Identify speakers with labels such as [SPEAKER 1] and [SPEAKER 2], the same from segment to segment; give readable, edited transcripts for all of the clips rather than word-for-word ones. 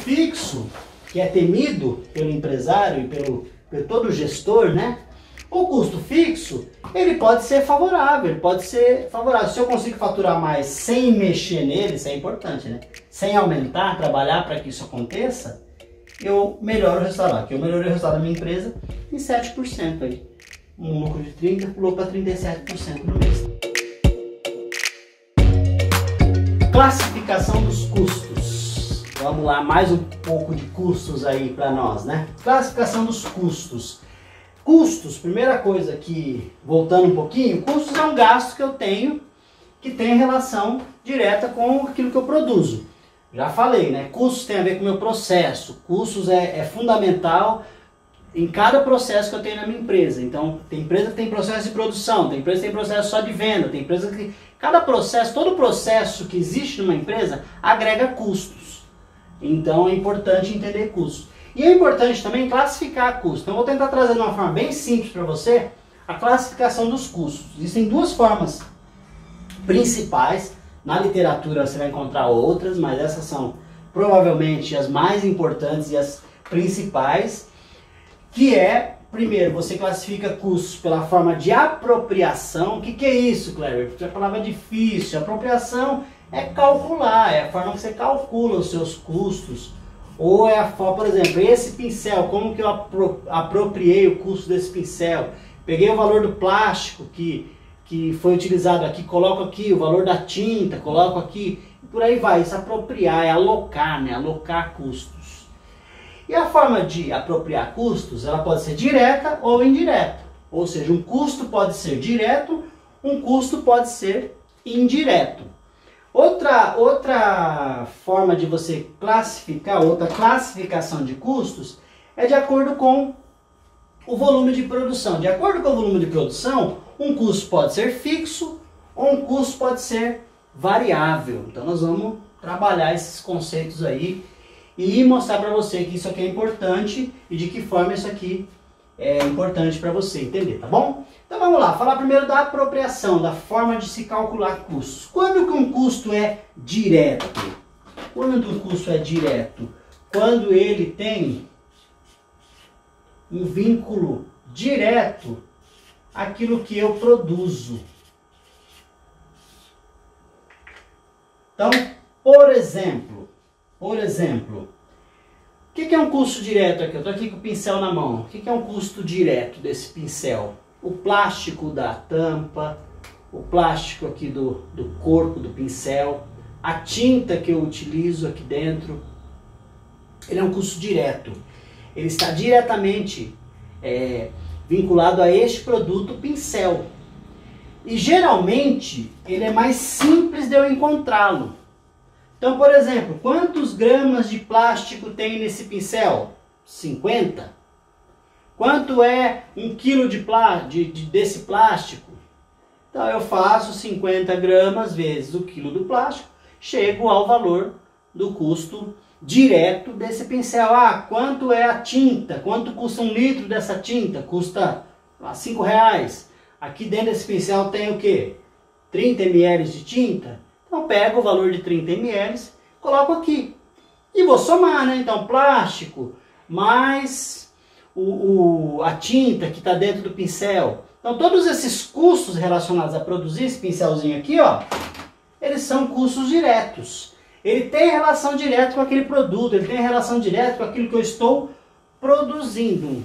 [SPEAKER 1] fixo, que é temido pelo empresário e pelo todo gestor, né? O custo fixo, ele pode ser favorável, Se eu consigo faturar mais sem mexer nele, isso é importante, né? Sem aumentar, trabalhar para que isso aconteça, eu melhoro o resultado. Aqui eu melhorei o resultado da minha empresa em 7% aí. Um lucro de 30% pulou para 37% no mês. Classificação dos custos. Vamos lá, mais um pouco de custos aí para nós, né? Classificação dos custos. Custos, primeira coisa que, voltando um pouquinho, custos é um gasto que eu tenho que tem relação direta com aquilo que eu produzo. Já falei, né? Custos tem a ver com o meu processo. Custos é fundamental em cada processo que eu tenho na minha empresa. Então, tem empresa que tem processo de produção, tem empresa que tem processo só de venda, tem empresa que... Cada processo, todo processo que existe numa empresa agrega custos. Então, é importante entender custos. E é importante também classificar custos. Então, eu vou tentar trazer de uma forma bem simples para você a classificação dos custos. Existem duas formas principais. Na literatura você vai encontrar outras, mas essas são provavelmente as mais importantes e as principais. Que é, primeiro, você classifica custos pela forma de apropriação. O que é isso, Cleber? Porque a palavra é difícil. Apropriação é calcular, é a forma que você calcula os seus custos. Ou é a forma, por exemplo, esse pincel, como que eu apropriei o custo desse pincel? Peguei o valor do plástico que foi utilizado aqui, coloco aqui o valor da tinta, coloco aqui, e por aí vai. Isso apropriar, é alocar, né? Alocar custos. E a forma de apropriar custos, ela pode ser direta ou indireta. Ou seja, um custo pode ser direto, um custo pode ser indireto. Outra forma de você classificar, outra classificação de custos, é de acordo com o volume de produção. De acordo com o volume de produção, um custo pode ser fixo ou um custo pode ser variável. Então nós vamos trabalhar esses conceitos aí e mostrar para você que isso aqui é importante e de que forma isso aqui é importante para você entender, tá bom? Então vamos lá, falar primeiro da apropriação, da forma de se calcular custos. Quando que um custo é direto? Quando um custo é direto? Quando ele tem um vínculo direto àquilo que eu produzo. Então, por exemplo, o que é um custo direto aqui? Eu estou aqui com o pincel na mão. O que é um custo direto desse pincel? O plástico da tampa, o plástico aqui do corpo do pincel, a tinta que eu utilizo aqui dentro. Ele é um custo direto. Ele está diretamente vinculado a este produto pincel. E geralmente ele é mais simples de eu encontrá-lo. Então, por exemplo, quantos gramas de plástico tem nesse pincel? 50. Quanto é 1 quilo desse plástico? Então eu faço 50 gramas vezes o quilo do plástico, chego ao valor do custo direto desse pincel. Ah, quanto é a tinta? Quanto custa 1 litro dessa tinta? Custa R$5. Aqui dentro desse pincel tem o quê? 30 ml de tinta? Então pego o valor de 30 ml, coloco aqui. E vou somar, né? Então plástico mais a tinta que está dentro do pincel. Então todos esses custos relacionados a produzir esse pincelzinho aqui, ó, eles são custos diretos. Ele tem relação direta com aquele produto, ele tem relação direta com aquilo que eu estou produzindo.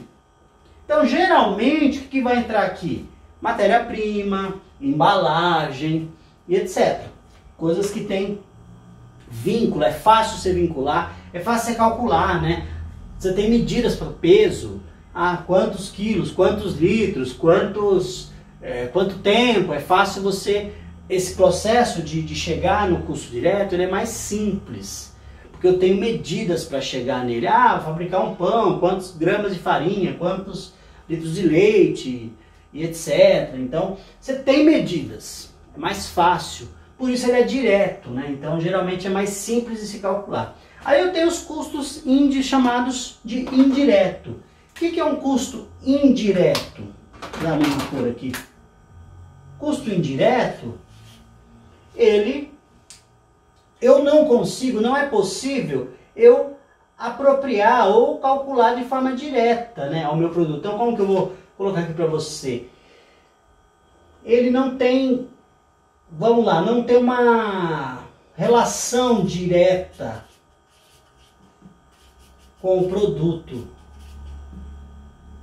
[SPEAKER 1] Então geralmente o que vai entrar aqui? Matéria-prima, embalagem e etc. Coisas que têm vínculo, é fácil você vincular, é fácil você calcular, né? Você tem medidas para o peso, quantos quilos, quantos litros, quanto tempo, é fácil você... Esse processo de chegar no custo direto, ele é mais simples, porque eu tenho medidas para chegar nele. Vou fabricar um pão, quantos gramas de farinha, quantos litros de leite e etc. Então, você tem medidas, é mais fácil, por isso ele é direto, né? Então, geralmente é mais simples de se calcular. Aí eu tenho os custos chamados de indireto. O que é um custo indireto? Vamos por aqui. Custo indireto, eu não consigo, não é possível eu apropriar ou calcular de forma direta, né, ao meu produto. Então, como que eu vou colocar aqui para você? Ele não tem, vamos lá, não tem uma relação direta com o produto.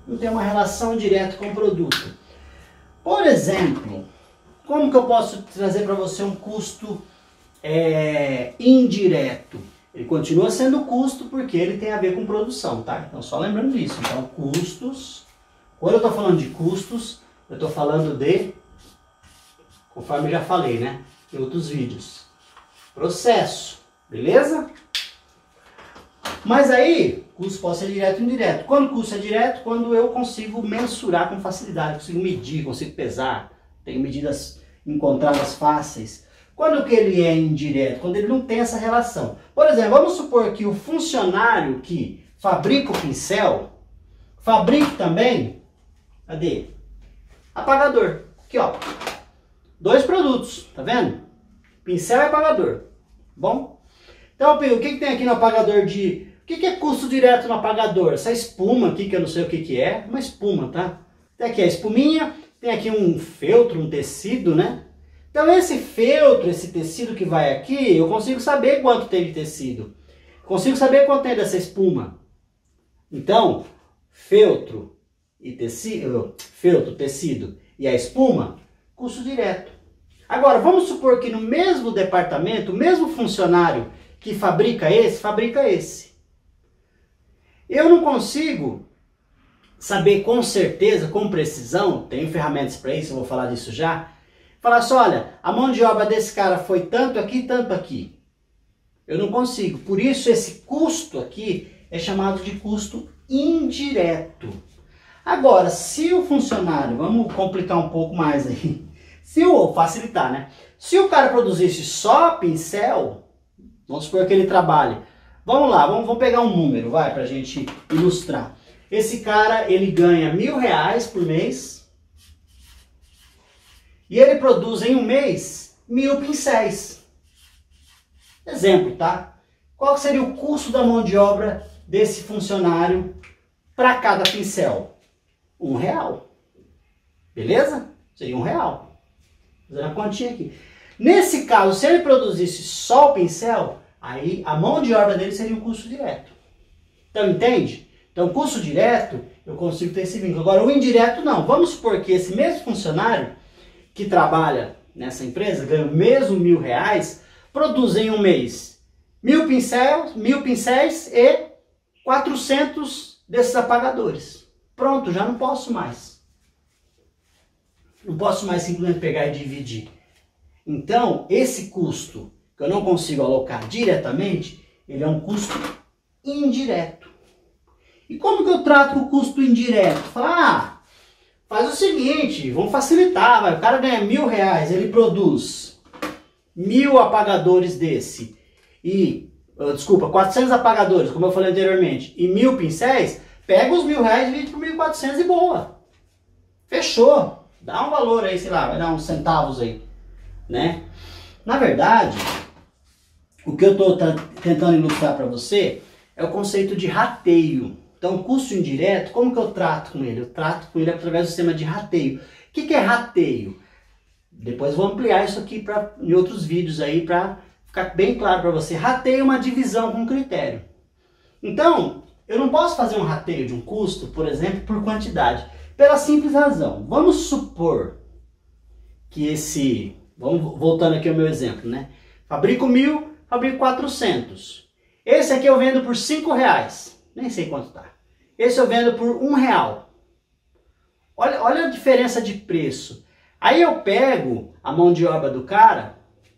[SPEAKER 1] Não tem uma relação direta com o produto. Por exemplo, como que eu posso trazer para você um custo indireto? Ele continua sendo custo porque ele tem a ver com produção, tá? Então, só lembrando disso. Então, custos, quando eu estou falando de custos, eu estou falando de, conforme eu já falei, né, em outros vídeos, processo, beleza? Mas aí, custo pode ser direto ou indireto. Quando o custo é direto, quando eu consigo mensurar com facilidade, consigo medir, consigo pesar, tenho medidas encontradas fáceis. Quando que ele é indireto? Quando ele não tem essa relação. Por exemplo, vamos supor que o funcionário que fabrica o pincel, fabrique também, cadê? Apagador. Aqui, ó. 2 produtos, tá vendo? Pincel e apagador. Bom? Então, o que tem aqui no apagador de... O que é custo direto no apagador? Essa espuma aqui, que eu não sei o que é, uma espuma, tá? Tem aqui a espuminha, tem aqui um feltro, um tecido, né? Então esse feltro, esse tecido que vai aqui, eu consigo saber quanto tem de tecido. Consigo saber quanto tem dessa espuma. Então, feltro e tecido, tecido e a espuma, custo direto. Agora, vamos supor que no mesmo departamento, o mesmo funcionário que fabrica esse. Eu não consigo saber com certeza, com precisão, tenho ferramentas para isso, eu vou falar disso já, falar assim, olha, a mão de obra desse cara foi tanto aqui, tanto aqui. Eu não consigo. Por isso esse custo aqui é chamado de custo indireto. Agora, se o funcionário, vamos complicar um pouco mais aí, facilitar, né? Se o cara produzisse só pincel, vamos supor que ele trabalhe, vamos lá, vamos pegar um número, vai, pra gente ilustrar. Esse cara, ele ganha R$1.000 por mês e ele produz em um mês 1.000 pincéis. Exemplo, tá? Qual seria o custo da mão de obra desse funcionário para cada pincel? R$1. Beleza? Seria R$1. Fazendo a continha aqui. Nesse caso, se ele produzisse só o pincel, aí a mão de obra dele seria um custo direto. Então, entende? Então, custo direto, eu consigo ter esse vínculo. Agora, o indireto, não. Vamos supor que esse mesmo funcionário que trabalha nessa empresa, ganha o mesmo R$1.000, produz em um mês 1.000 pincéis e 400 desses apagadores. Pronto, já não posso mais. Não posso mais simplesmente pegar e dividir. Então, esse custo que eu não consigo alocar diretamente, ele é um custo indireto. E como que eu trato o custo indireto? Fala, faz o seguinte, vamos facilitar, vai. O cara ganha R$1.000, ele produz 1.000 apagadores desse e, desculpa, 400 apagadores, como eu falei anteriormente, e 1.000 pincéis, pega os R$1.000 e divide por 1.400 e boa. Fechou. Dá um valor aí, sei lá, vai dar uns centavos aí, né? Na verdade, o que eu estou tentando ilustrar para você é o conceito de rateio. Então, custo indireto, como que eu trato com ele? Eu trato com ele através do sistema de rateio. O que é rateio? Depois vou ampliar isso aqui em outros vídeos aí para ficar bem claro para você. Rateio é uma divisão com critério. Então, eu não posso fazer um rateio de um custo, por exemplo, por quantidade. Pela simples razão. Vamos supor que voltando aqui ao meu exemplo, né? Fabrico 1.000, fabrico 400. Esse aqui eu vendo por R$5. Nem sei quanto tá. Esse eu vendo por R$1. Olha a diferença de preço. Aí eu pego a mão de obra do cara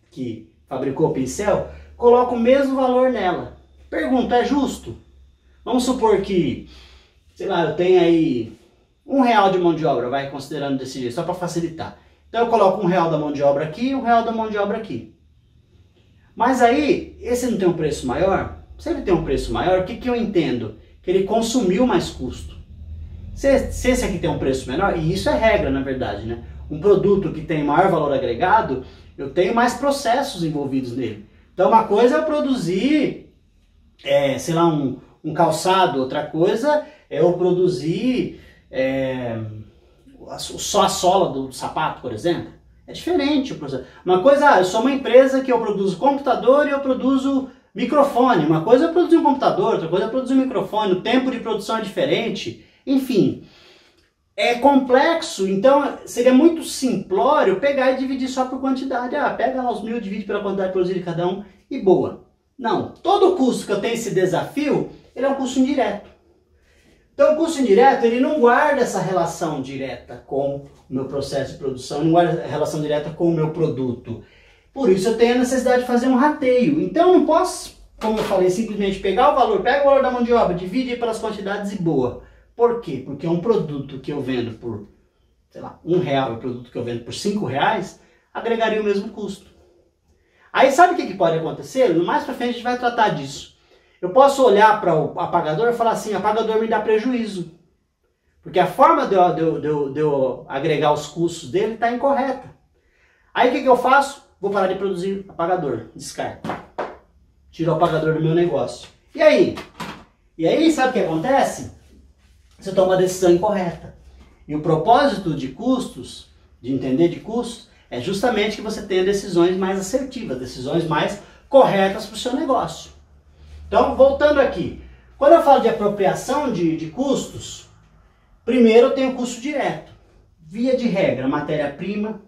[SPEAKER 1] que fabricou o pincel, coloco o mesmo valor nela. Pergunta, é justo? Vamos supor que, sei lá, eu tenho aí R$1 de mão de obra, vai considerando desse jeito, só para facilitar. Então eu coloco R$1 da mão de obra aqui e R$1 da mão de obra aqui. Mas aí, esse não tem um preço maior? Se ele tem um preço maior, o que eu entendo? Que ele consumiu mais custo. Se esse aqui tem um preço menor, e isso é regra na verdade, né? Um produto que tem maior valor agregado, eu tenho mais processos envolvidos nele. Então uma coisa é eu produzir, sei lá, um um calçado, outra coisa é eu produzir só a sola do sapato, por exemplo. É diferente o processo. Uma coisa, eu sou uma empresa que eu produzo computador e eu produzo microfone. Uma coisa é produzir um computador, outra coisa é produzir um microfone. O tempo de produção é diferente. Enfim, é complexo, então seria muito simplório pegar e dividir só por quantidade. Ah, pega lá os 1000, divide pela quantidade produzida de cada um e boa. Não, todo custo que eu tenho esse desafio, ele é um custo indireto. Então o custo indireto, ele não guarda essa relação direta com o meu processo de produção, não guarda a relação direta com o meu produto. Por isso eu tenho a necessidade de fazer um rateio. Então eu não posso, como eu falei, simplesmente pegar o valor, pega o valor da mão de obra, divide pelas quantidades e boa. Por quê? Porque um produto que eu vendo por, sei lá, R$1 e um produto que eu vendo por R$5, agregaria o mesmo custo. Aí sabe o que pode acontecer? Mais pra frente a gente vai tratar disso. Eu posso olhar para o apagador e falar assim, apagador me dá prejuízo. Porque a forma de eu agregar os custos dele está incorreta. Aí o que eu faço? Vou parar de produzir apagador, descarto. Tiro o apagador do meu negócio. E aí? E aí sabe o que acontece? Você toma uma decisão incorreta. E o propósito de custos, de entender de custos, é justamente que você tenha decisões mais assertivas, decisões mais corretas para o seu negócio. Então, voltando aqui. Quando eu falo de apropriação de custos, primeiro eu tenho custo direto. Via de regra, matéria-prima.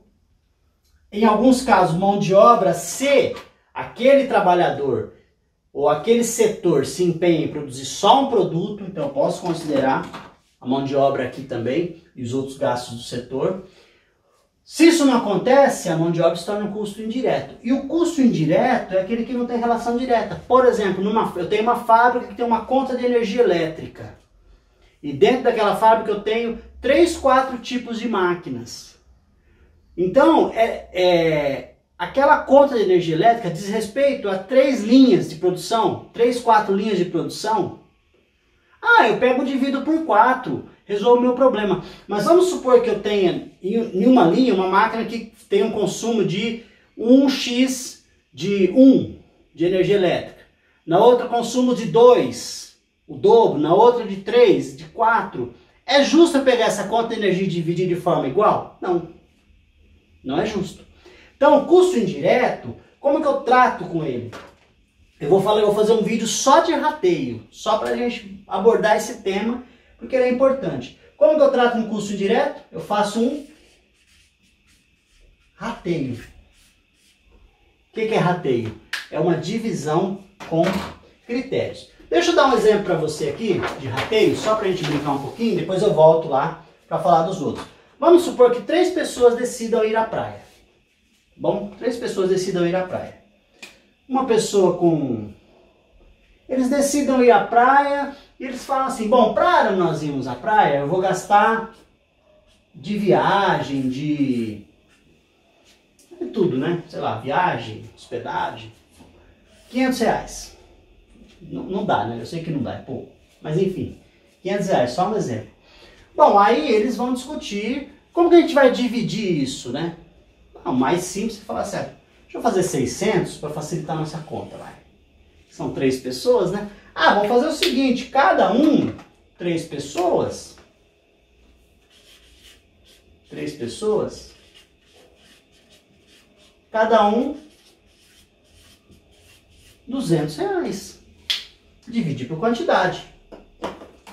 [SPEAKER 1] Em alguns casos, mão de obra, se aquele trabalhador ou aquele setor se empenha em produzir só um produto, então eu posso considerar a mão de obra aqui também e os outros gastos do setor. Se isso não acontece, a mão de obra se torna um custo indireto. E o custo indireto é aquele que não tem relação direta. Por exemplo, eu tenho uma fábrica que tem uma conta de energia elétrica. E dentro daquela fábrica eu tenho 3, 4 tipos de máquinas. Então, aquela conta de energia elétrica diz respeito a 3 linhas de produção, 3, 4 linhas de produção. Ah, eu pego e divido por 4, resolvo o meu problema. Mas vamos supor que eu tenha em uma linha uma máquina que tem um consumo de 1x de energia elétrica. Na outra consumo de 2, o dobro. Na outra de 3, de 4. É justo eu pegar essa conta de energia e dividir de forma igual? Não. Não é justo. Então, o custo indireto, como que eu trato com ele? Eu vou fazer um vídeo só de rateio, só para a gente abordar esse tema, porque ele é importante. Como que eu trato um custo indireto? Eu faço um rateio. O que é rateio? É uma divisão com critérios. Deixa eu dar um exemplo para você aqui de rateio, só para a gente brincar um pouquinho, depois eu volto lá para falar dos outros. Vamos supor que 3 pessoas decidam ir à praia. Bom, 3 pessoas decidam ir à praia. Uma pessoa com... Eles decidam ir à praia e eles falam assim, bom, para nós irmos à praia, eu vou gastar de viagem, de tudo, né? Sei lá, viagem, hospedagem, R$500. Não dá, né? Eu sei que não dá, é pouco. Mas enfim, R$500, só um exemplo. Bom, aí eles vão discutir como que a gente vai dividir isso, né? O mais simples é falar assim, deixa eu fazer 600 para facilitar a nossa conta, vai. São 3 pessoas, né? Ah, vamos fazer o seguinte, cada um, 3 pessoas, cada um, R$200. Dividir por quantidade.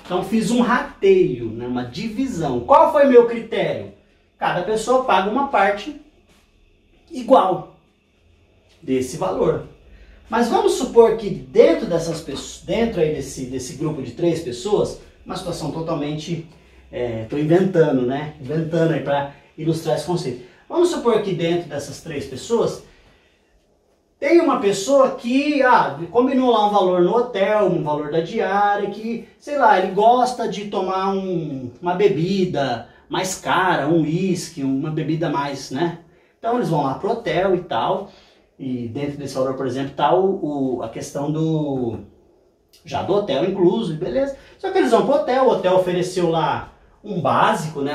[SPEAKER 1] Então fiz um rateio, né? Uma divisão. Qual foi meu critério? Cada pessoa paga uma parte igual desse valor. Mas vamos supor que dentro dessas pessoas, dentro aí desse grupo de 3 pessoas, uma situação totalmente, estou inventando, né? Inventando aí para ilustrar esse conceito. Vamos supor que dentro dessas 3 pessoas tem uma pessoa que combinou lá um valor no hotel, um valor da diária, que, sei lá, ele gosta de tomar uma bebida mais cara, um uísque, uma bebida mais, né? Então eles vão lá pro hotel e tal, e dentro desse valor, por exemplo, tá a questão do hotel incluso, beleza? Só que eles vão pro hotel, o hotel ofereceu lá um básico, né?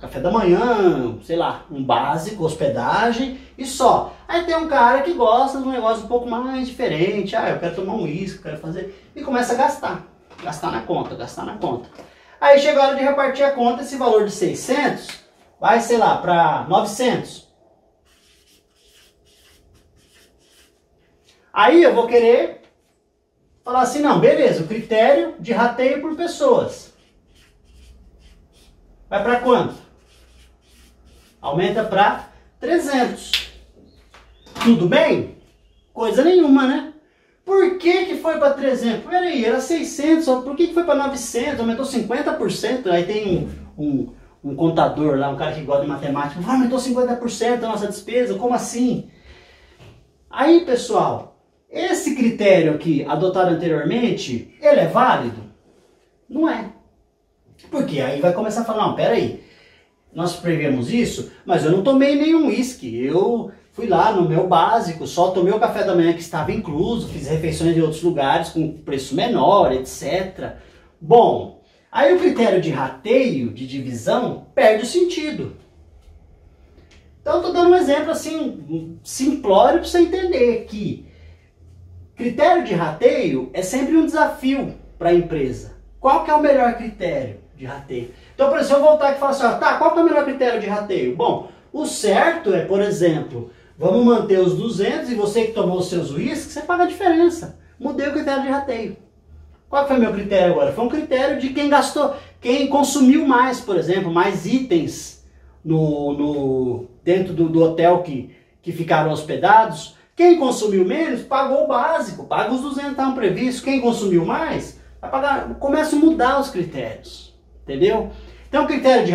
[SPEAKER 1] café da manhã, sei lá, um básico, hospedagem e só. Aí tem um cara que gosta de um negócio um pouco mais diferente, eu quero tomar um uísque, quero fazer, e começa a gastar na conta, gastar na conta. Aí chega a hora de repartir a conta, esse valor de 600 vai, sei lá, para 900. Aí eu vou querer falar assim, não, beleza, o critério de rateio por pessoas. Vai para quanto? Aumenta para 300. Tudo bem? Coisa nenhuma, né? Por que foi para 300? Peraí, era 600, por que foi para 900? Aumentou 50%. Aí tem um contador lá, um cara que gosta de matemática. Aumentou 50% a nossa despesa, como assim? Aí, pessoal, esse critério aqui, adotado anteriormente, ele é válido? Não é. Porque aí vai começar a falar, não, peraí, nós prevemos isso, mas eu não tomei nenhum uísque, eu fui lá no meu básico, só tomei o café da manhã que estava incluso, fiz refeições em outros lugares com preço menor, etc. Bom, aí o critério de rateio, de divisão, perde o sentido. Então eu estou dando um exemplo assim, simplório para você entender que critério de rateio é sempre um desafio para a empresa. Qual que é o melhor critério de rateio? Então, por exemplo, eu voltar aqui e falar assim, tá, qual que é o melhor critério de rateio? Bom, o certo é, por exemplo, vamos manter os 200 e você que tomou os seus uísques, você paga a diferença. Mudei o critério de rateio. Qual foi o meu critério agora? Foi um critério de quem gastou, quem consumiu mais, por exemplo, mais itens dentro do hotel que ficaram hospedados. Quem consumiu menos, pagou o básico, paga os 200 que estavam previstos. Quem consumiu mais, vai pagar, começa a mudar os critérios. Entendeu? Então o critério de...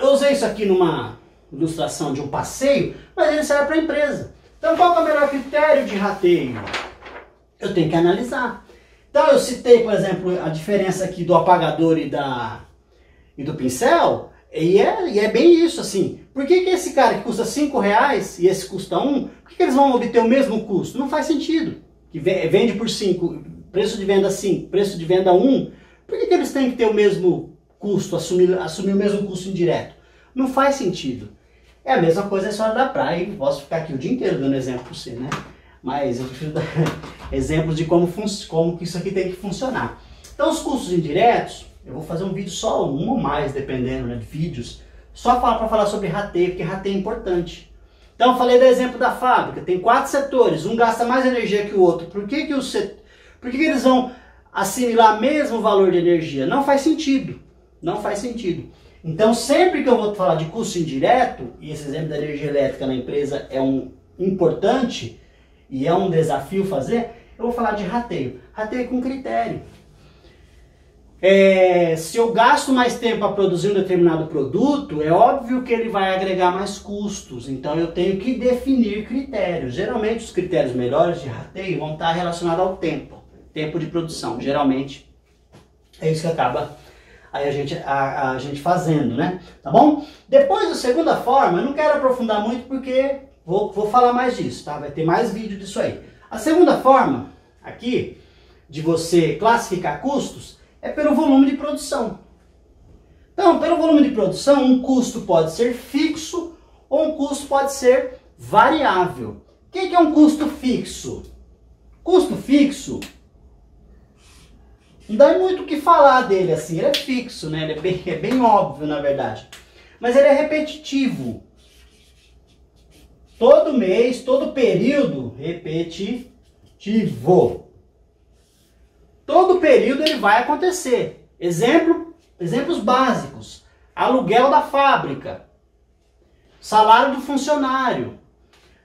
[SPEAKER 1] Eu usei isso aqui numa ilustração de um passeio, mas ele serve para a empresa. Então qual é o melhor critério de rateio? Eu tenho que analisar. Então eu citei, por exemplo, a diferença aqui do apagador e do pincel, e é bem isso, assim. Por que esse cara que custa R$5 e esse custa 1, por que eles vão obter o mesmo custo? Não faz sentido. Que vende por 5, preço de venda 5, preço de venda 1, por que eles têm que ter o mesmo custo, assumir o mesmo custo indireto? Não faz sentido. É a mesma coisa a história da praia, e posso ficar aqui o dia inteiro dando exemplo para você, né? Mas eu prefiro dar exemplos de como que isso aqui tem que funcionar. Então os custos indiretos, eu vou fazer um vídeo só, um ou mais, dependendo, né, de vídeos, só para falar sobre rateio, porque rateio é importante. Então eu falei do exemplo da fábrica, tem 4 setores, um gasta mais energia que o outro. Por que eles vão assimilar o mesmo valor de energia? Não faz sentido. Não faz sentido. Então, sempre que eu vou falar de custo indireto, e esse exemplo da energia elétrica na empresa é importante e é um desafio fazer, eu vou falar de rateio. Rateio com critério. Se eu gasto mais tempo para produzir um determinado produto, é óbvio que ele vai agregar mais custos. Então, eu tenho que definir critérios. Geralmente, os critérios melhores de rateio vão estar relacionados ao tempo de produção. Geralmente, é isso que acaba aí a gente fazendo, né? Tá bom? Depois da segunda forma, eu não quero aprofundar muito porque vou falar mais disso, tá? Vai ter mais vídeo disso aí. A segunda forma, aqui, de você classificar custos, é pelo volume de produção. Então, pelo volume de produção, um custo pode ser fixo ou um custo pode ser variável. O que é um custo fixo? Custo fixo, não dá muito o que falar dele assim, ele é fixo, né? Ele é bem óbvio, na verdade. Mas ele é repetitivo. Todo mês, todo período, repetitivo. Todo período ele vai acontecer. Exemplos básicos. Aluguel da fábrica. Salário do funcionário.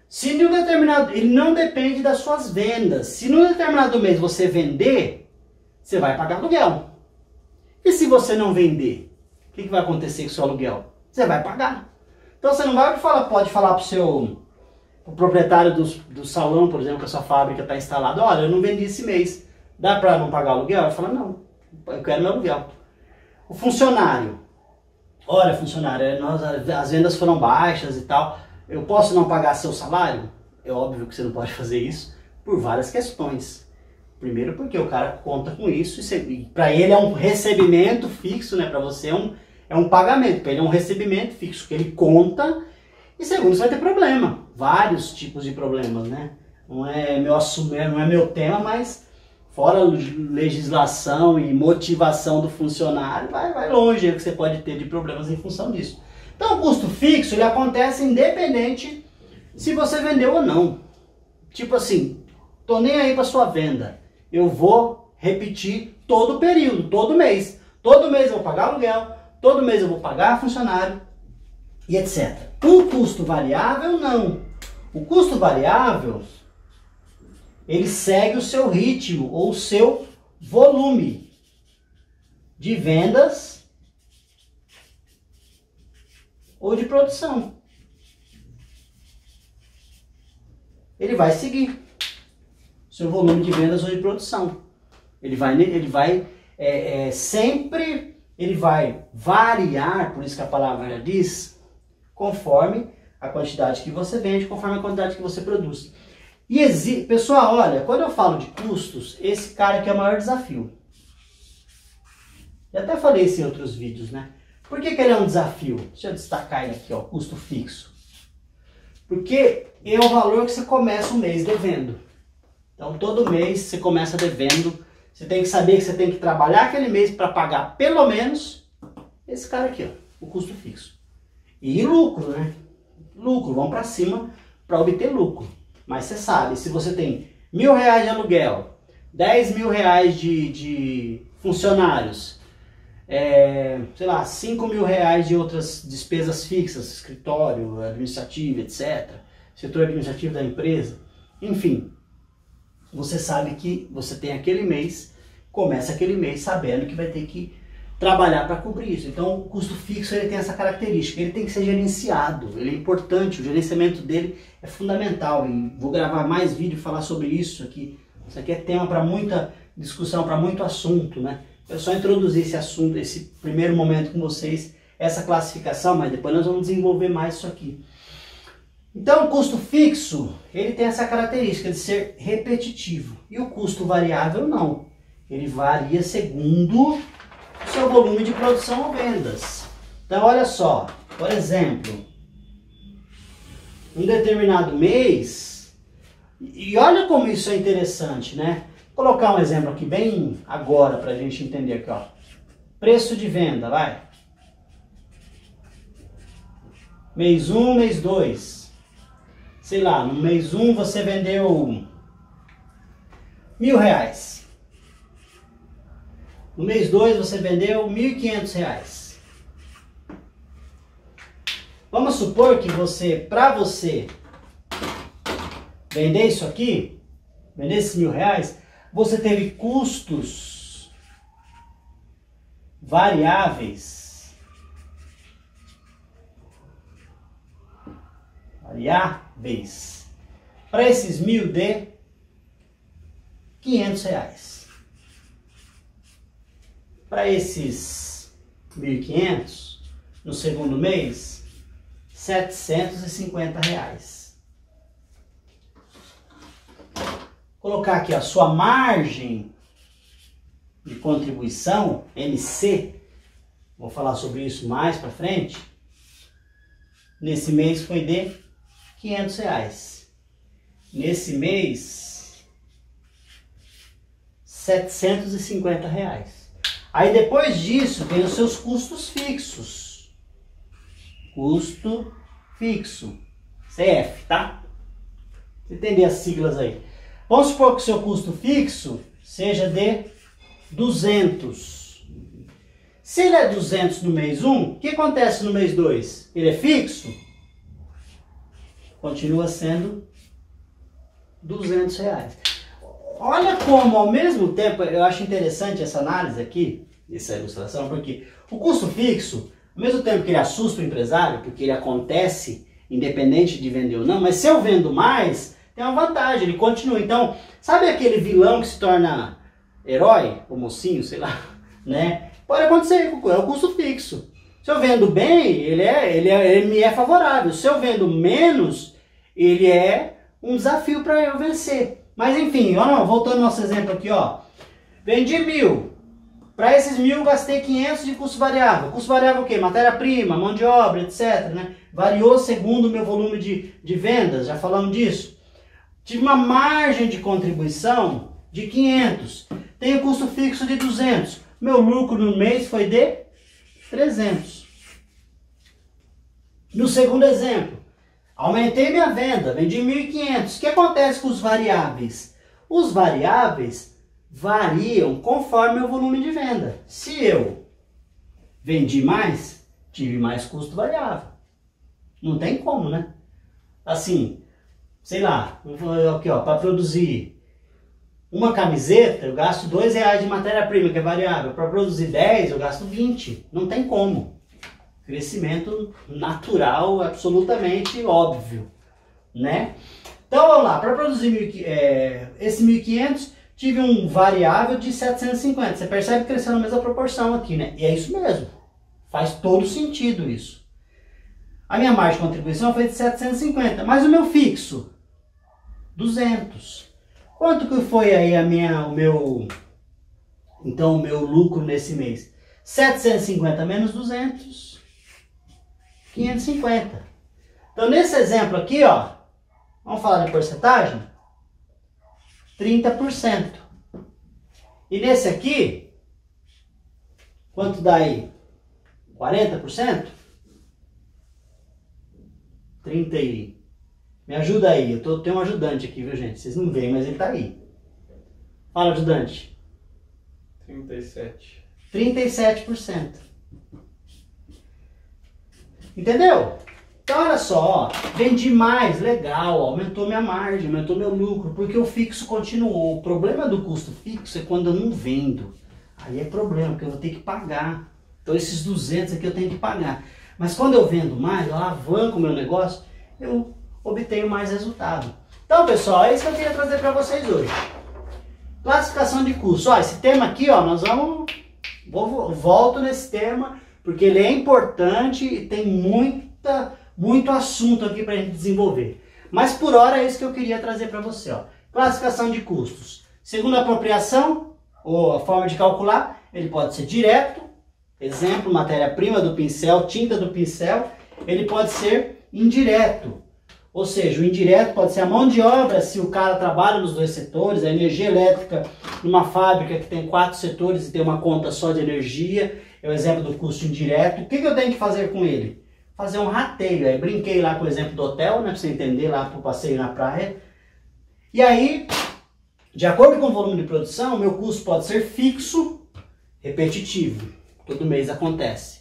[SPEAKER 1] Se em um determinado... Ele não depende das suas vendas. Se num determinado mês você vender, você vai pagar aluguel. E se você não vender, o que vai acontecer com o seu aluguel? Você vai pagar. Então você não pode falar para o proprietário do salão, por exemplo, que a sua fábrica está instalada, olha, eu não vendi esse mês, dá para não pagar o aluguel? Ele fala, não, eu quero meu aluguel. O funcionário, olha funcionário, as vendas foram baixas e tal, eu posso não pagar seu salário? É óbvio que você não pode fazer isso por várias questões. Primeiro porque o cara conta com isso, e para ele é um recebimento fixo, né? Para você é um pagamento, para ele é um recebimento fixo que ele conta. E segundo, você vai ter problema, vários tipos de problemas, né? Não é meu tema, mas fora legislação e motivação do funcionário, vai longe o que você pode ter de problemas em função disso. Então o custo fixo, ele acontece independente se você vendeu ou não. Tipo assim, tô nem aí para sua venda, eu vou repetir todo o período, todo mês. Todo mês eu vou pagar aluguel, todo mês eu vou pagar funcionário e etc. O custo variável, não. O custo variável, ele segue o seu ritmo ou o seu volume de vendas ou de produção. Ele vai seguir o seu volume de vendas ou de produção. Ele vai variar, por isso que a palavra diz, conforme a quantidade que você vende, conforme a quantidade que você produz. E pessoal, olha, quando eu falo de custos, esse cara aqui é o maior desafio. Eu até falei isso em outros vídeos, né? Por que ele é um desafio? Deixa eu destacar ele aqui, ó, custo fixo. Porque é o valor que você começa o mês devendo. Então, todo mês você começa devendo. Você tem que saber que você tem que trabalhar aquele mês para pagar pelo menos esse cara aqui, ó, o custo fixo. E lucro, né? Lucro, vamos para cima para obter lucro. Mas você sabe, se você tem R$1.000 de aluguel, R$10.000 de funcionários, sei lá, R$5.000 de outras despesas fixas, escritório, administrativo, etc., setor administrativo da empresa, enfim, você sabe que você tem aquele mês, começa aquele mês sabendo que vai ter que trabalhar para cobrir isso. Então o custo fixo ele tem essa característica, ele tem que ser gerenciado, ele é importante, o gerenciamento dele é fundamental e vou gravar mais vídeo e falar sobre isso aqui. Isso aqui é tema para muita discussão, para muito assunto, né? Eu só introduzi esse assunto, esse primeiro momento com vocês, essa classificação, mas depois nós vamos desenvolver mais isso aqui. Então o custo fixo, ele tem essa característica de ser repetitivo e o custo variável não, ele varia segundo seu volume de produção ou vendas. Então olha só, por exemplo, um determinado mês, e olha como isso é interessante, né? Vou colocar um exemplo aqui bem agora para a gente entender aqui, ó. Preço de venda, vai. Mês 1, mês 2. Sei lá, no mês 1 você vendeu R$1.000. No mês 2 você vendeu R$1.500. Vamos supor que para você vender isso aqui, vender esses R$1.000, você teve custos variáveis. Para esses 1.000 de R$500. Para esses 1.500, no segundo mês, R$750. Colocar aqui a sua margem de contribuição, MC, vou falar sobre isso mais para frente, nesse mês foi de R$500. Nesse mês, R$750. Aí depois disso tem os seus custos fixos. Custo fixo. CF, tá? Você entender as siglas aí. Vamos supor que o seu custo fixo seja de 200. Se ele é 200 no mês 1, o que acontece no mês 2? Ele é fixo? Continua sendo R$200. Olha como, ao mesmo tempo, eu acho interessante essa análise aqui, essa ilustração, porque o custo fixo, ao mesmo tempo que ele assusta o empresário, porque ele acontece independente de vender ou não, mas se eu vendo mais, tem uma vantagem, ele continua. Então, sabe aquele vilão que se torna herói, ou mocinho, sei lá, né? Pode acontecer, é o custo fixo. Se eu vendo bem, ele me é favorável. Se eu vendo menos, ele é um desafio para eu vencer. Mas enfim, ó, voltando ao nosso exemplo aqui, ó. Vendi 1.000. Para esses 1.000 eu gastei 500 de custo variável. Custo variável o quê? Matéria-prima, mão de obra, etc. Né? Variou segundo o meu volume de vendas, já falamos disso. Tive uma margem de contribuição de 500. Tenho custo fixo de 200. Meu lucro no mês foi de 300. No segundo exemplo, aumentei minha venda, vendi 1.500. O que acontece com os variáveis? Os variáveis variam conforme o volume de venda. Se eu vendi mais, tive mais custo variável. Não tem como, né? Assim, sei lá, aqui ó, para produzir uma camiseta eu gasto R$2 de matéria-prima, que é variável. Para produzir 10 eu gasto 20. Não tem como. Crescimento natural, absolutamente óbvio, né? Então vamos lá, para produzir esse 1.500, tive um variável de 750. Você percebe que cresceu na mesma proporção aqui, né? E é isso mesmo. Faz todo sentido isso. A minha margem de contribuição foi de 750, mas o meu fixo, 200. Quanto que foi aí o meu lucro nesse mês? 750 menos 200, 550. Então nesse exemplo aqui, ó, vamos falar de porcentagem? 30%. E nesse aqui, quanto dá aí? 40%? 30 aí. Me ajuda aí, eu tenho um ajudante aqui, viu gente? Vocês não veem, mas ele tá aí. Fala, ajudante.
[SPEAKER 2] 37.
[SPEAKER 1] 37%. Entendeu? Então olha só, ó, vendi mais, legal, aumentou minha margem, aumentou meu lucro, porque o fixo continuou. O problema do custo fixo é quando eu não vendo. Aí é problema, porque eu vou ter que pagar. Então esses 200 aqui eu tenho que pagar. Mas quando eu vendo mais, eu alavanco o meu negócio, eu obtenho mais resultado. Então pessoal, é isso que eu queria trazer para vocês hoje. Classificação de custos. Ó, esse tema aqui, ó, volto nesse tema, porque ele é importante e tem muito assunto aqui para a gente desenvolver. Mas por hora é isso que eu queria trazer para você. Ó. Classificação de custos. Segundo a apropriação, ou a forma de calcular, ele pode ser direto, exemplo, matéria-prima do pincel, tinta do pincel. Ele pode ser indireto, ou seja, o indireto pode ser a mão de obra, se o cara trabalha nos dois setores, a energia elétrica numa fábrica que tem 4 setores e tem uma conta só de energia, é o exemplo do custo indireto. O que eu tenho que fazer com ele? Fazer um rateio. Aí brinquei lá com o exemplo do hotel, né, para você entender, lá para o passeio na praia. E aí, de acordo com o volume de produção, o meu custo pode ser fixo, repetitivo, todo mês acontece.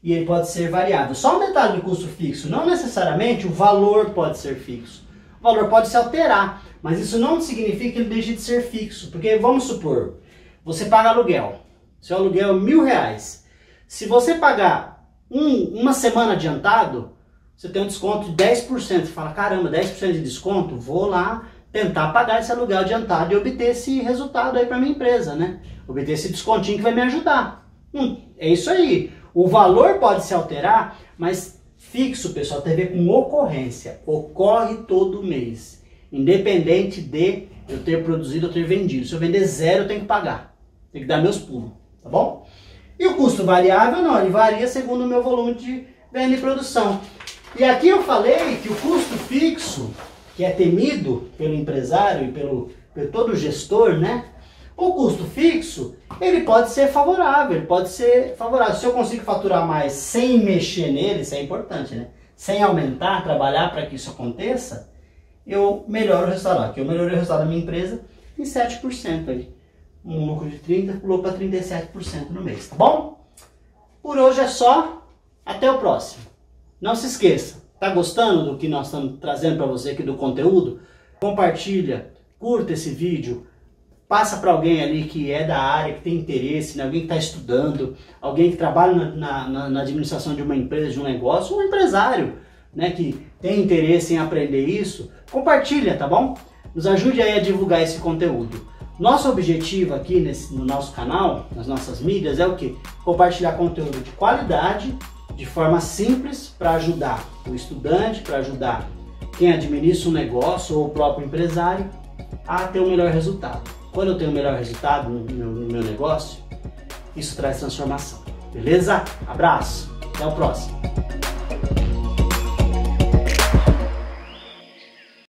[SPEAKER 1] E ele pode ser variável. Só um detalhe do custo fixo, não necessariamente o valor pode ser fixo. O valor pode se alterar, mas isso não significa que ele deixe de ser fixo. Porque vamos supor, você paga aluguel. Seu aluguel é R$1.000. Se você pagar uma semana adiantado, você tem um desconto de 10%. Você fala, caramba, 10% de desconto? Vou lá tentar pagar esse aluguel adiantado e obter esse resultado aí para minha empresa, né? Obter esse descontinho que vai me ajudar. É isso aí. O valor pode se alterar, mas fixo, pessoal, tem a ver com ocorrência. Ocorre todo mês. Independente de eu ter produzido ou ter vendido. Se eu vender 0, eu tenho que pagar. Tem que dar meus pulos, tá bom? E o custo variável, não. Ele varia segundo o meu volume de venda e produção. E aqui eu falei que o custo fixo, que é temido pelo empresário e pelo todo gestor, né? O custo fixo, ele pode ser favorável, Se eu consigo faturar mais sem mexer nele, isso é importante, né? Sem aumentar, trabalhar para que isso aconteça, eu melhoro o resultado. Aqui eu melhorei o resultado da minha empresa em 7% aí. Um lucro de 30% pulou para 37% no mês, tá bom? Por hoje é só, até o próximo. Não se esqueça, tá gostando do que nós estamos trazendo para você aqui do conteúdo? Compartilha, curta esse vídeo. Passa para alguém ali que é da área, que tem interesse, né? Alguém que está estudando, alguém que trabalha na administração de uma empresa, de um negócio, um empresário, né? Que tem interesse em aprender isso. Compartilha, tá bom? Nos ajude aí a divulgar esse conteúdo. Nosso objetivo aqui no nosso canal, nas nossas mídias, é o quê? Compartilhar conteúdo de qualidade, de forma simples, para ajudar o estudante, para ajudar quem administra um negócio ou o próprio empresário a ter um melhor resultado. Quando eu tenho um melhor resultado no meu negócio, isso traz transformação. Beleza? Abraço, até o próximo.